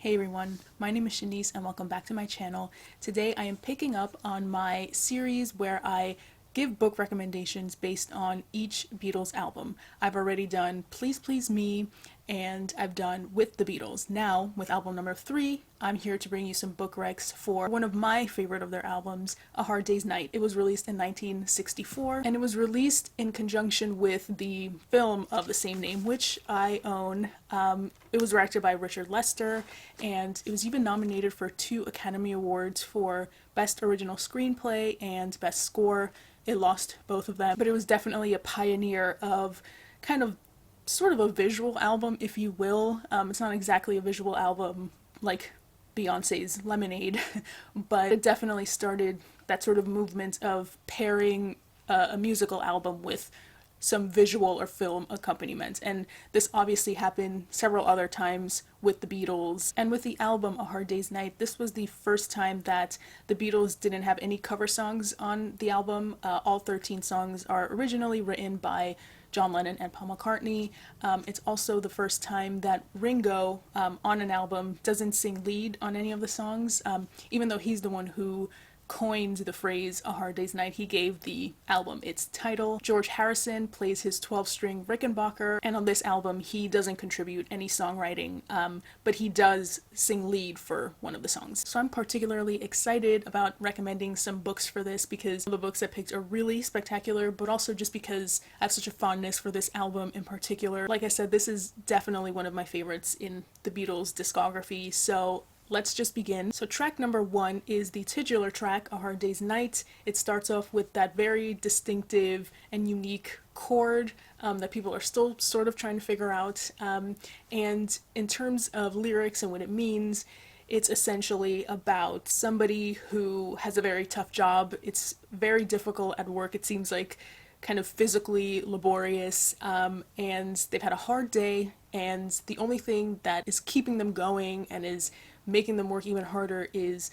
Hey everyone, my name is Shanice and welcome back to my channel. Today I am picking up on my series where I give book recommendations based on each Beatles album. I've already done Please Please Me and I've done With the Beatles. Now, with album number 3, I'm here to bring you some book recs for one of my favorite of their albums, A Hard Day's Night. It was released in 1964 and it was released in conjunction with the film of the same name, which I own. It was directed by Richard Lester and it was even nominated for 2 Academy Awards for Best Original Screenplay and Best Score. It lost both of them, but it was definitely a pioneer of kind of sort of a visual album, if you will. It's not exactly a visual album like Beyonce's Lemonade, but it definitely started that sort of movement of pairing a musical album with some visual or film accompaniment. And this obviously happened several other times with the Beatles. And with the album A Hard Day's Night, this was the first time that the Beatles didn't have any cover songs on the album. All 13 songs are originally written by John Lennon and Paul McCartney. It's also the first time that Ringo on an album doesn't sing lead on any of the songs, even though he's the one who coined the phrase A Hard Day's Night. He gave the album its title. George Harrison plays his 12-string Rickenbacker, and on this album he doesn't contribute any songwriting, but he does sing lead for one of the songs. So I'm particularly excited about recommending some books for this because the books I picked are really spectacular, but also just because I have such a fondness for this album in particular. Like I said, this is definitely one of my favorites in the Beatles discography, so let's just begin. So track number 1 is the titular track, A Hard Day's Night. It starts off with that very distinctive and unique chord that people are still sort of trying to figure out. And in terms of lyrics and what it means, it's essentially about somebody who has a very tough job. It's very difficult at work. It seems like kind of physically laborious, and they've had a hard day, and the only thing that is keeping them going and is making them work even harder is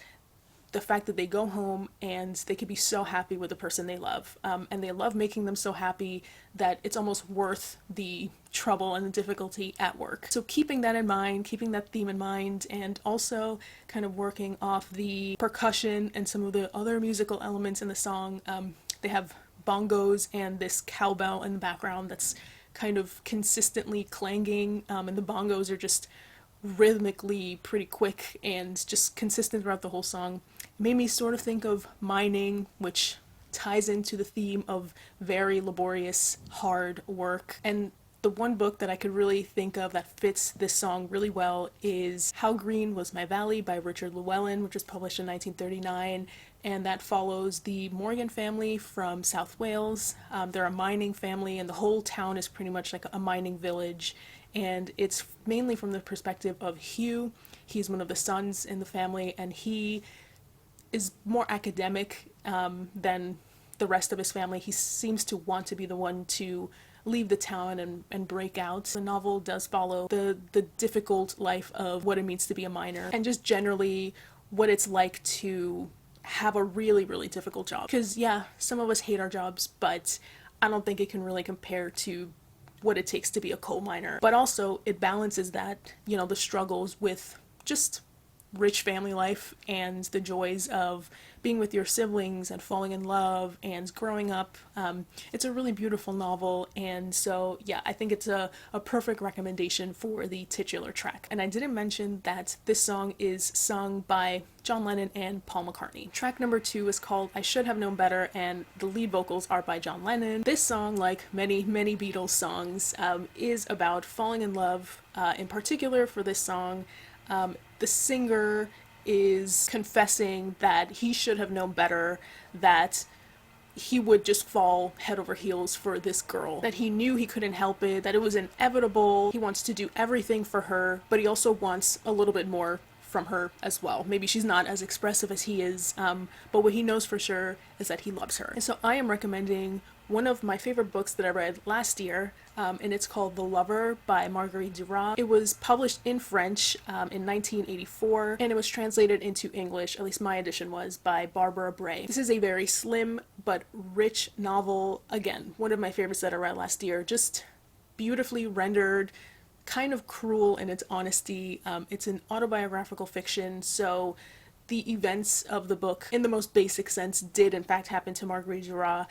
the fact that they go home and they could be so happy with the person they love, and they love making them so happy that it's almost worth the trouble and the difficulty at work. So keeping that in mind, keeping that theme in mind, and also kind of working off the percussion and some of the other musical elements in the song. They have bongos and this cowbell in the background that's kind of consistently clanging, and the bongos are just rhythmically pretty quick and just consistent throughout the whole song. It made me sort of think of mining, which ties into the theme of very laborious, hard work. And the one book that I could really think of that fits this song really well is How Green Was My Valley by Richard Llewellyn, which was published in 1939, and that follows the Morgan family from South Wales. They're a mining family and the whole town is pretty much like a mining village, and it's mainly from the perspective of Hugh. He's one of the sons in the family and he is more academic than the rest of his family. He seems to want to be the one to leave the town and break out. The novel does follow the difficult life of what it means to be a miner and just generally what it's like to have a really, really difficult job. Because yeah, some of us hate our jobs, but I don't think it can really compare to what it takes to be a coal miner. But also it balances that, you know, the struggles with just rich family life and the joys of being with your siblings and falling in love and growing up. It's a really beautiful novel, and so yeah, I think it's a perfect recommendation for the titular track. And I didn't mention that this song is sung by John Lennon and Paul McCartney. Track number 2 is called I Should Have Known Better, and the lead vocals are by John Lennon. This song, like many Beatles songs, is about falling in love. In particular for this song, the singer is confessing that he should have known better, that he would just fall head over heels for this girl, that he knew he couldn't help it, that it was inevitable. He wants to do everything for her, but he also wants a little bit more from her as well. Maybe she's not as expressive as he is, but what he knows for sure is that he loves her. And so I am recommending one of my favorite books that I read last year, and it's called The Lover by Marguerite Duras. It was published in French in 1984, and it was translated into English, at least my edition was, by Barbara Bray. This is a very slim but rich novel. Again, one of my favorites that I read last year. Just beautifully rendered, kind of cruel in its honesty. It's an autobiographical fiction, so the events of the book, in the most basic sense, did in fact happen to Marguerite Duras.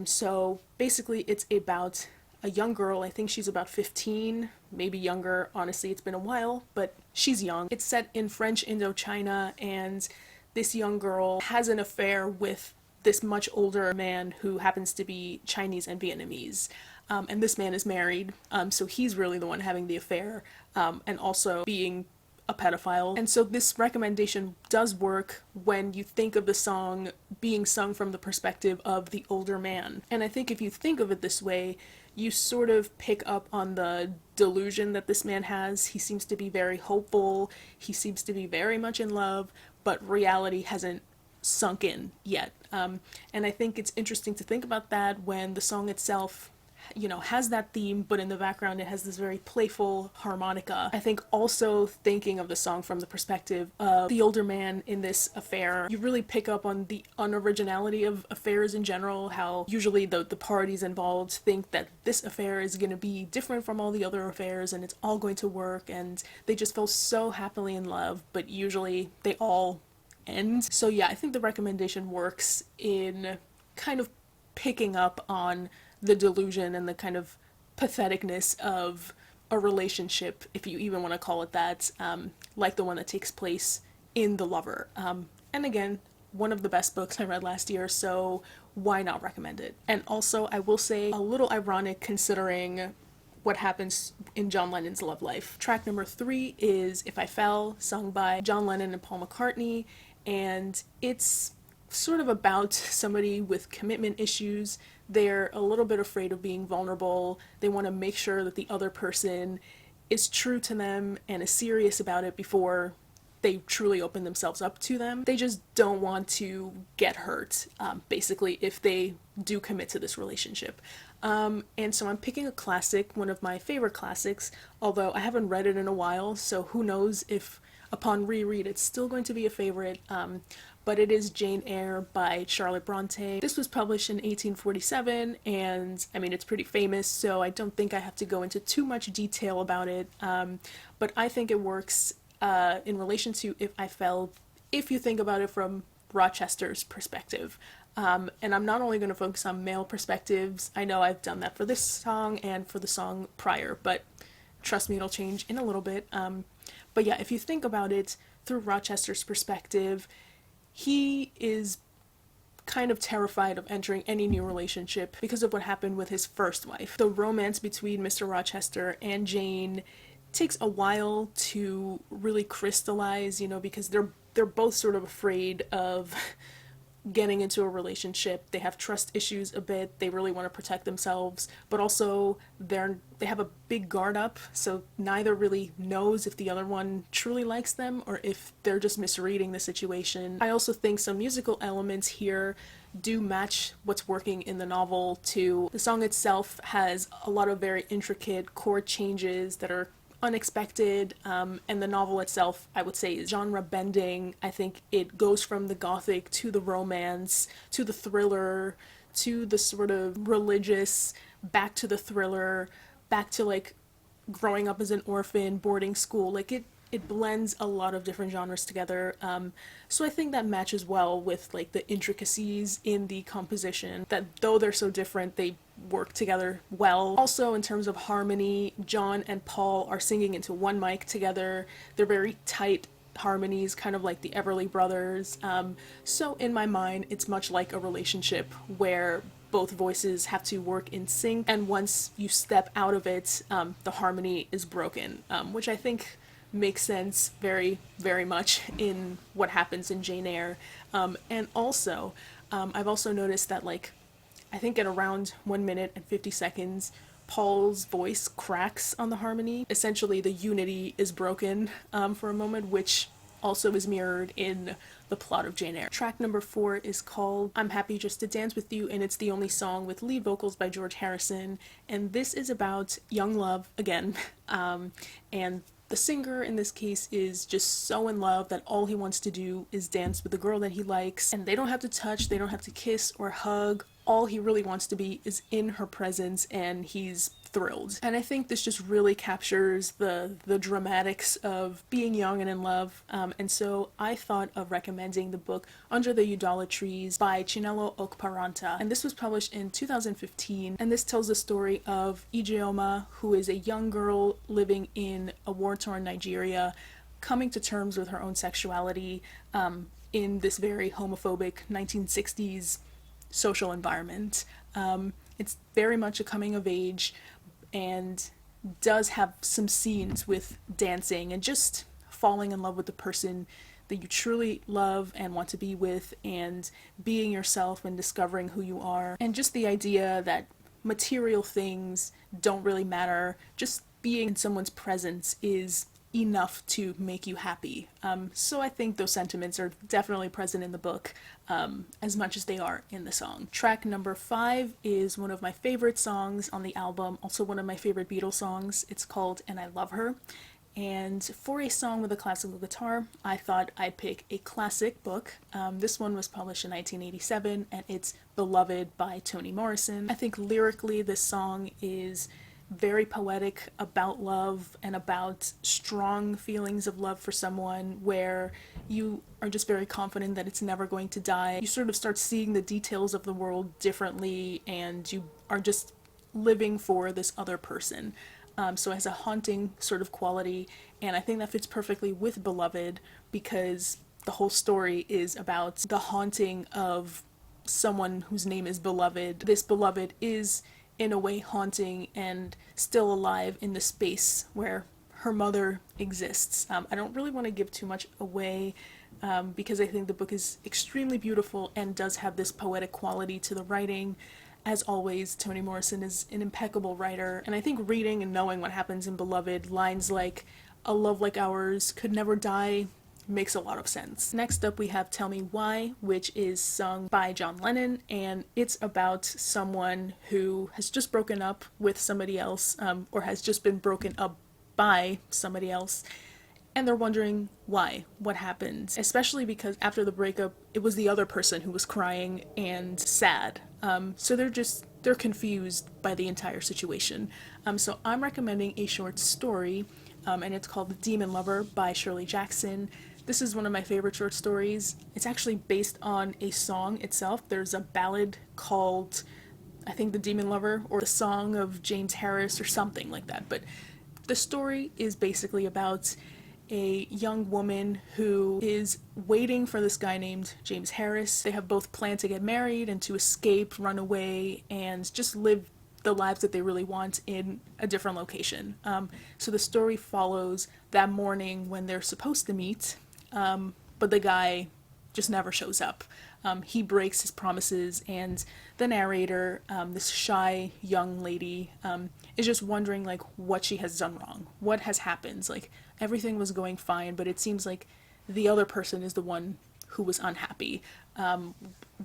So basically, it's about a young girl. I think she's about 15, maybe younger. Honestly, it's been a while, but she's young. It's set in French Indochina, and this young girl has an affair with this much older man who happens to be Chinese and Vietnamese. And this man is married, so he's really the one having the affair, and also being a pedophile. And so this recommendation does work when you think of the song being sung from the perspective of the older man. And I think if you think of it this way, you sort of pick up on the delusion that this man has. He seems to be very hopeful, he seems to be very much in love, but reality hasn't sunk in yet. And I think it's interesting to think about that when the song itself, you know, has that theme, but in the background it has this very playful harmonica. I think also thinking of the song from the perspective of the older man in this affair, you really pick up on the unoriginality of affairs in general, how usually the parties involved think that this affair is going to be different from all the other affairs and it's all going to work, and they just feel so happily in love, but usually they all end. So yeah, I think the recommendation works in kind of picking up on the delusion and the kind of patheticness of a relationship, if you even want to call it that, like the one that takes place in The Lover. And again, one of the best books I read last year, so why not recommend it? And also, I will say, a little ironic considering what happens in John Lennon's love life. Track number 3 is If I Fell, sung by John Lennon and Paul McCartney, and it's sort of about somebody with commitment issues. They're a little bit afraid of being vulnerable. They want to make sure that the other person is true to them and is serious about it before they truly open themselves up to them. They just don't want to get hurt, basically, if they do commit to this relationship. And so I'm picking a classic, one of my favorite classics, although I haven't read it in a while, so who knows if upon reread it's still going to be a favorite. But it is Jane Eyre by Charlotte Bronte. This was published in 1847, and I mean, it's pretty famous, so I don't think I have to go into too much detail about it, but I think it works in relation to If I Fell, if you think about it from Rochester's perspective. And I'm not only going to focus on male perspectives. I know I've done that for this song and for the song prior, but trust me, it'll change in a little bit. But yeah, if you think about it through Rochester's perspective, he is kind of terrified of entering any new relationship because of what happened with his first wife. The romance between Mr. Rochester and Jane takes a while to really crystallize, you know, because they're both sort of afraid of getting into a relationship. They have trust issues a bit. They really want to protect themselves, but also they have a big guard up, so neither really knows if the other one truly likes them or if they're just misreading the situation. I also think some musical elements here do match what's working in the novel too. The song itself has a lot of very intricate chord changes that are unexpected, and the novel itself, I would say, is genre bending. I think it goes from the gothic to the romance to the thriller to the sort of religious, back to the thriller, back to like growing up as an orphan, boarding school. Like it blends a lot of different genres together. So I think that matches well with like the intricacies in the composition, that though they're so different, they work together well. Also, in terms of harmony, John and Paul are singing into one mic together. They're very tight harmonies, kind of like the Everly Brothers. So in my mind, it's much like a relationship where both voices have to work in sync, and once you step out of it, the harmony is broken, which I think makes sense very, very much in what happens in Jane Eyre. And also, I've also noticed that, like, I think at around 1 minute and 50 seconds, Paul's voice cracks on the harmony. Essentially, the unity is broken for a moment, which also is mirrored in the plot of Jane Eyre. Track number 4 is called I'm Happy Just to Dance With You, and it's the only song with lead vocals by George Harrison. And this is about young love again. And the singer in this case is just so in love that all he wants to do is dance with the girl that he likes, and they don't have to touch, they don't have to kiss or hug. All he really wants to be is in her presence, and he's thrilled. And I think this just really captures the dramatics of being young and in love. And so I thought of recommending the book Under the Udala Trees by Chinelo Okparanta. And this was published in 2015. And this tells the story of Ijeoma, who is a young girl living in a war-torn Nigeria, coming to terms with her own sexuality in this very homophobic 1960s social environment. It's very much a coming of age and does have some scenes with dancing and just falling in love with the person that you truly love and want to be with, and being yourself and discovering who you are, and just the idea that material things don't really matter. Just being in someone's presence is enough to make you happy. So I think those sentiments are definitely present in the book as much as they are in the song. Track number 5 is one of my favorite songs on the album, also one of my favorite Beatles songs. It's called And I Love Her. And for a song with a classical guitar, I thought I'd pick a classic book. This one was published in 1987, and it's Beloved by Toni Morrison. I think lyrically this song is very poetic about love and about strong feelings of love for someone, where you are just very confident that it's never going to die. You sort of start seeing the details of the world differently, and you are just living for this other person. So it has a haunting sort of quality, and I think that fits perfectly with Beloved because the whole story is about the haunting of someone whose name is Beloved. This Beloved is in a way haunting and still alive in the space where her mother exists. I don't really want to give too much away because I think the book is extremely beautiful and does have this poetic quality to the writing. As always, Toni Morrison is an impeccable writer, and I think reading and knowing what happens in Beloved, lines like, "A love like ours could never die," makes a lot of sense. Next up we have Tell Me Why, which is sung by John Lennon, and it's about someone who has just broken up with somebody else, or has just been broken up by somebody else, and they're wondering why, what happened, especially because after the breakup it was the other person who was crying and sad. So they're confused by the entire situation. So I'm recommending a short story, and it's called The Demon Lover by Shirley Jackson. This is one of my favorite short stories. It's actually based on a song itself. There's a ballad called, I think, The Demon Lover, or The Song of James Harris, or something like that. But the story is basically about a young woman who is waiting for this guy named James Harris. They have both planned to get married and to escape, run away, and just live the lives that they really want in a different location. So the story follows that morning when they're supposed to meet, but the guy just never shows up. He breaks his promises, and the narrator, this shy young lady, is just wondering like what she has done wrong, what has happened. Like everything was going fine, but it seems like the other person is the one who was unhappy.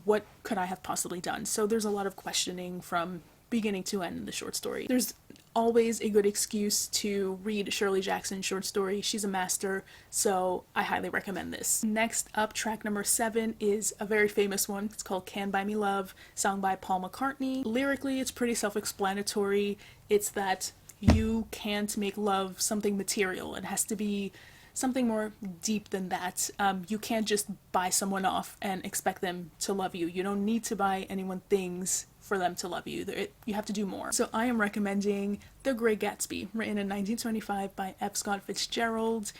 What could I have possibly done? So there's a lot of questioning from beginning to end in the short story. There's always a good excuse to read Shirley Jackson's short story. She's a master, so I highly recommend this. Next up, track number 7 is a very famous one. It's called Can't Buy Me Love, sung by Paul McCartney. Lyrically, it's pretty self-explanatory. It's that you can't make love something material. It has to be something more deep than that. You can't just buy someone off and expect them to love you. You don't need to buy anyone things for them to love you. You have to do more. So I am recommending The Great Gatsby, written in 1925 by F. Scott Fitzgerald.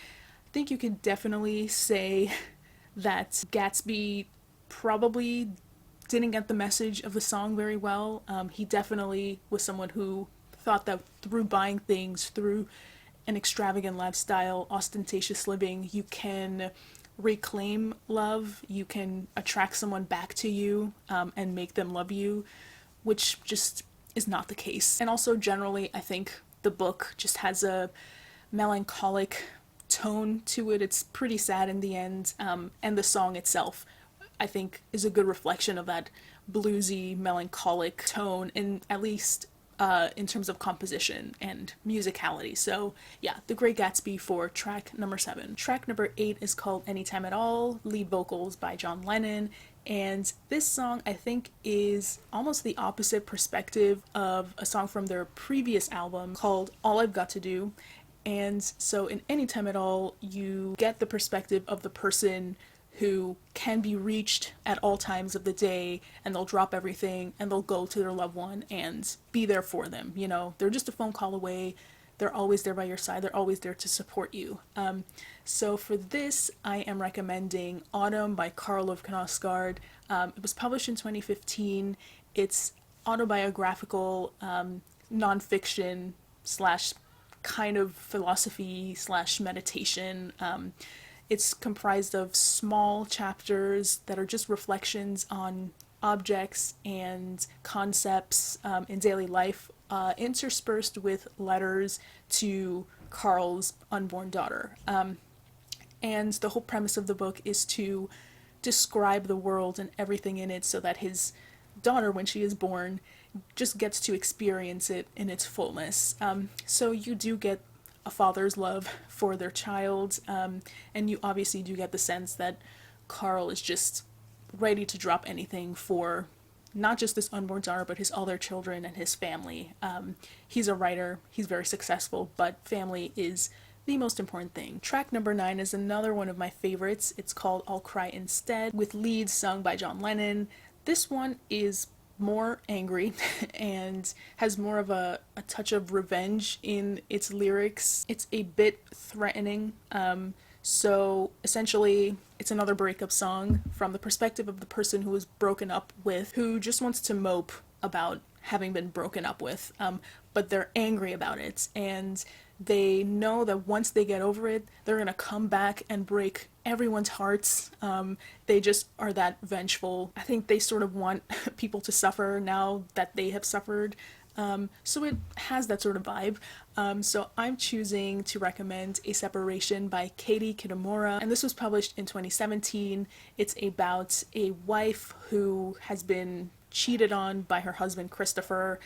I think you could definitely say that Gatsby probably didn't get the message of the song very well. He definitely was someone who thought that through buying things, through an extravagant lifestyle, ostentatious living, you can reclaim love, you can attract someone back to you, and make them love you, which just is not the case. And also generally, I think the book just has a melancholic tone to it. It's pretty sad in the end, and the song itself, I think, is a good reflection of that bluesy, melancholic tone in at least in terms of composition and musicality. So yeah, The Great Gatsby for track number 7. Track number 8 is called Anytime at All, lead vocals by John Lennon. And this song, I think, is almost the opposite perspective of a song from their previous album called All I've Got to Do. And so in Anytime at All, you get the perspective of the person who can be reached at all times of the day, and they'll drop everything and they'll go to their loved one and be there for them. You know, they're just a phone call away. They're always there by your side. They're always there to support you. So for this, I am recommending Autumn by Karl Ove Knausgaard. It was published in 2015. It's autobiographical, nonfiction slash kind of philosophy slash meditation. It's comprised of small chapters that are just reflections on objects and concepts in daily life, interspersed with letters to Carl's unborn daughter. And the whole premise of the book is to describe the world and everything in it so that his daughter, when she is born, just gets to experience it in its fullness. So you do get a father's love for their child, and you obviously do get the sense that Carl is just ready to drop anything for not just this unborn daughter, but his other children and his family. He's a writer, he's very successful, but family is the most important thing. Track number 9 is another one of my favorites. It's called I'll Cry Instead, with leads sung by John Lennon. This one is more angry and has more of a touch of revenge in its lyrics. It's a bit threatening. So essentially, it's another breakup song from the perspective of the person who was broken up with, who just wants to mope about having been broken up with, but they're angry about it, and they know that once they get over it, they're gonna come back and break everyone's hearts. They just are that vengeful. I think they sort of want people to suffer now that they have suffered. So it has that sort of vibe. So I'm choosing to recommend A Separation by Katie Kitamura, and this was published in 2017. It's about a wife who has been cheated on by her husband Christopher.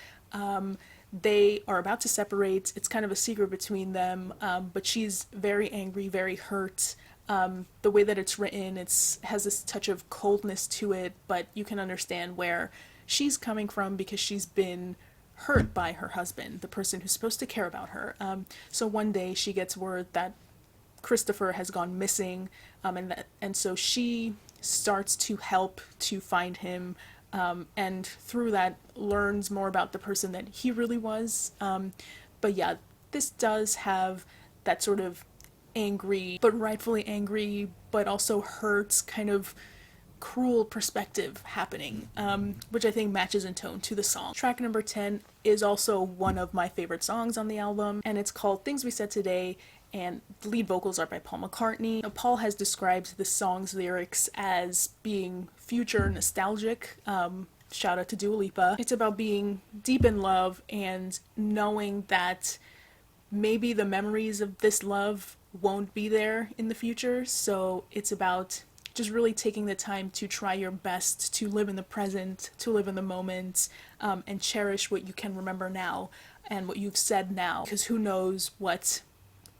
They are about to separate. It's kind of a secret between them, but she's very angry, very hurt. The way that it's written, has this touch of coldness to it, but you can understand where she's coming from because she's been hurt by her husband, the person who's supposed to care about her. So one day she gets word that Christopher has gone missing, and so she starts to help to find him, and through that learns more about the person that he really was. But yeah, this does have that sort of angry, but rightfully angry, but also hurts, kind of cruel perspective happening, which I think matches in tone to the song. Track number 10 is also one of my favorite songs on the album, and it's called Things We Said Today, and the lead vocals are by Paul McCartney. Now, Paul has described the song's lyrics as being future nostalgic. Shout out to Dua Lipa. It's about being deep in love and knowing that maybe the memories of this love won't be there in the future. So it's about just really taking the time to try your best to live in the present, to live in the moment, and cherish what you can remember now and what you've said now, because who knows what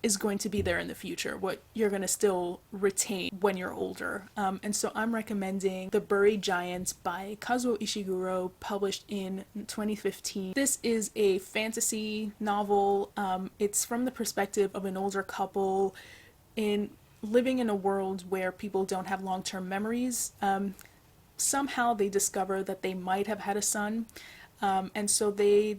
is going to be there in the future, what you're going to still retain when you're older. And so I'm recommending The Buried Giant by Kazuo Ishiguro, published in 2015. This is a fantasy novel. It's from the perspective of an older couple living in a world where people don't have long-term memories. Somehow they discover that they might have had a son, and so they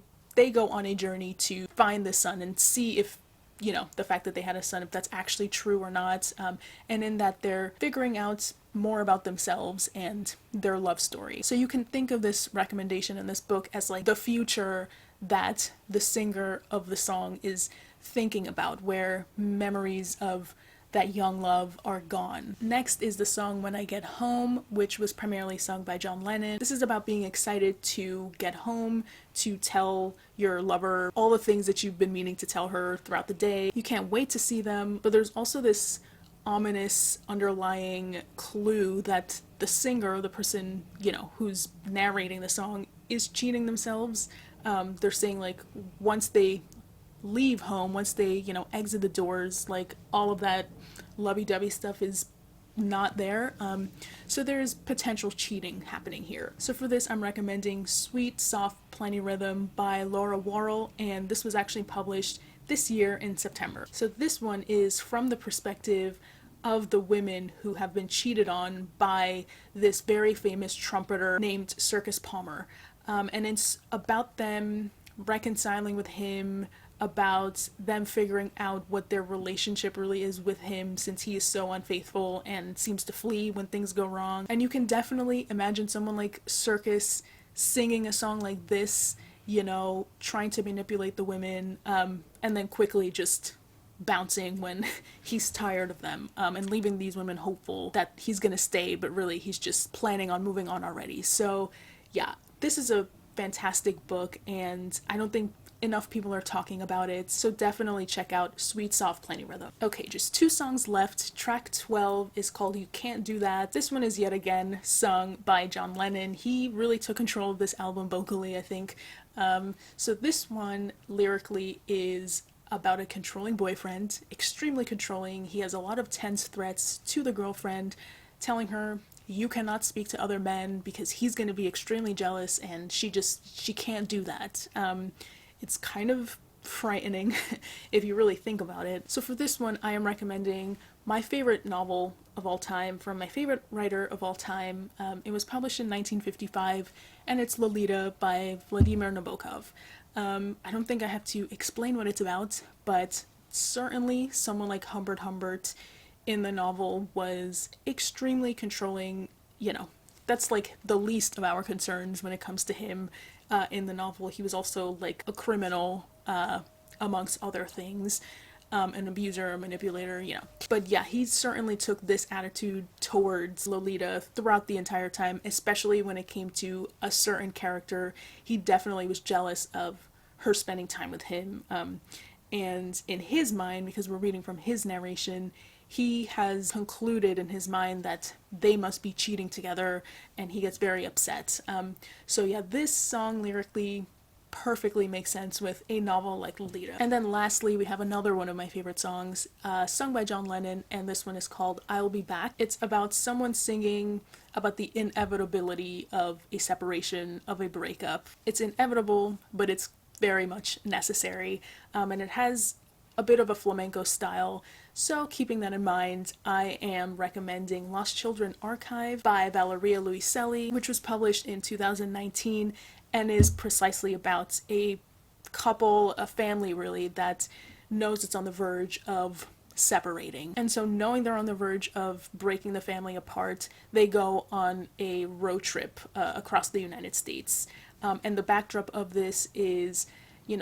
go on a journey to find the son and see if, you know, the fact that they had a son, if that's actually true or not. And in that, they're figuring out more about themselves and their love story. So you can think of this recommendation in this book as like the future that the singer of the song is thinking about, where memories of that young love are gone. Next is the song When I Get Home, which was primarily sung by John Lennon. This is about being excited to get home, to tell your lover all the things that you've been meaning to tell her throughout the day. You can't wait to see them, but there's also this ominous underlying clue that the singer, the person, you know, who's narrating the song, is cheating themselves. They're saying like once they leave home, once they, exit the doors, like all of that lovey-dovey stuff is not there. So there's potential cheating happening here. So for this, I'm recommending Sweet, Soft, Plenty Rhythm by Laura Worrell, and this was actually published this year in September. So this one is from the perspective of the women who have been cheated on by this very famous trumpeter named Circus Palmer. And it's about them reconciling with him, about them figuring out what their relationship really is with him, since he is so unfaithful and seems to flee when things go wrong. And you can definitely imagine someone like Circus singing a song like this, trying to manipulate the women, and then quickly just bouncing when he's tired of them, and leaving these women hopeful that he's gonna stay, but really he's just planning on moving on already. So yeah, this is a fantastic book, and I don't think enough people are talking about it, so definitely check out Sweet Soft Plenty Rhythm. Okay, just 2 songs left. Track 12 is called You Can't Do That. This one is yet again sung by John Lennon. He really took control of this album vocally, I think. So this one lyrically is about a controlling boyfriend, extremely controlling. He has a lot of tense threats to the girlfriend, telling her you cannot speak to other men because he's going to be extremely jealous, and she can't do that. It's kind of frightening if you really think about it. So for this one, I am recommending my favorite novel of all time from my favorite writer of all time. It was published in 1955, and it's Lolita by Vladimir Nabokov. I don't think I have to explain what it's about, but certainly someone like Humbert Humbert in the novel was extremely controlling. That's like the least of our concerns when it comes to him. In the novel, he was also like a criminal, amongst other things, an abuser, a manipulator, But yeah, he certainly took this attitude towards Lolita throughout the entire time, especially when it came to a certain character. He definitely was jealous of her spending time with him. And in his mind, because we're reading from his narration, he has concluded in his mind that they must be cheating together, and he gets very upset. So yeah, this song lyrically perfectly makes sense with a novel like Lolita. And then lastly, we have another one of my favorite songs, sung by John Lennon, and this one is called I'll Be Back. It's about someone singing about the inevitability of a separation, of a breakup. It's inevitable, but it's very much necessary, and it has a bit of a flamenco style. So keeping that in mind, I am recommending Lost Children Archive by Valeria Luiselli, which was published in 2019 and is precisely about a couple, a family really, that knows it's on the verge of separating. And so knowing they're on the verge of breaking the family apart, they go on a road trip across the United States. And the backdrop of this is,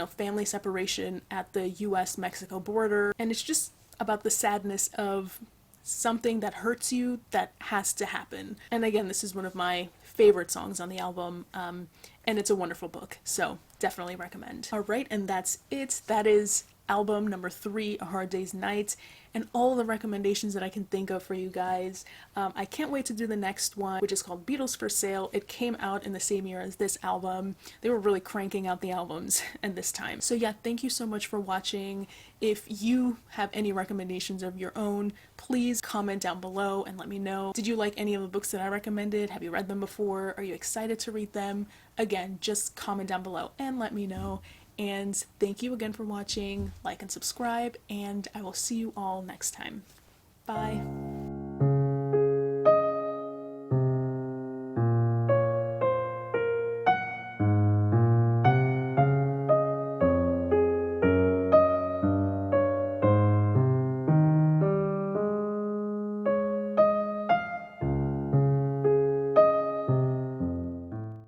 family separation at the US-Mexico border. And it's just about the sadness of something that hurts you that has to happen. And again, this is one of my favorite songs on the album, and it's a wonderful book, so definitely recommend. All right, and that's it. That is album number 3, A Hard Day's Night, and all the recommendations that I can think of for you guys. I can't wait to do the next one, which is called Beatles for Sale. It came out in the same year as this album. They were really cranking out the albums and this time. So yeah, thank you so much for watching. If you have any recommendations of your own, please comment down below and let me know. Did you like any of the books that I recommended? Have you read them before? Are you excited to read them? Again, just comment down below and let me know. And thank you again for watching. Like and subscribe, and I will see you all next time. Bye.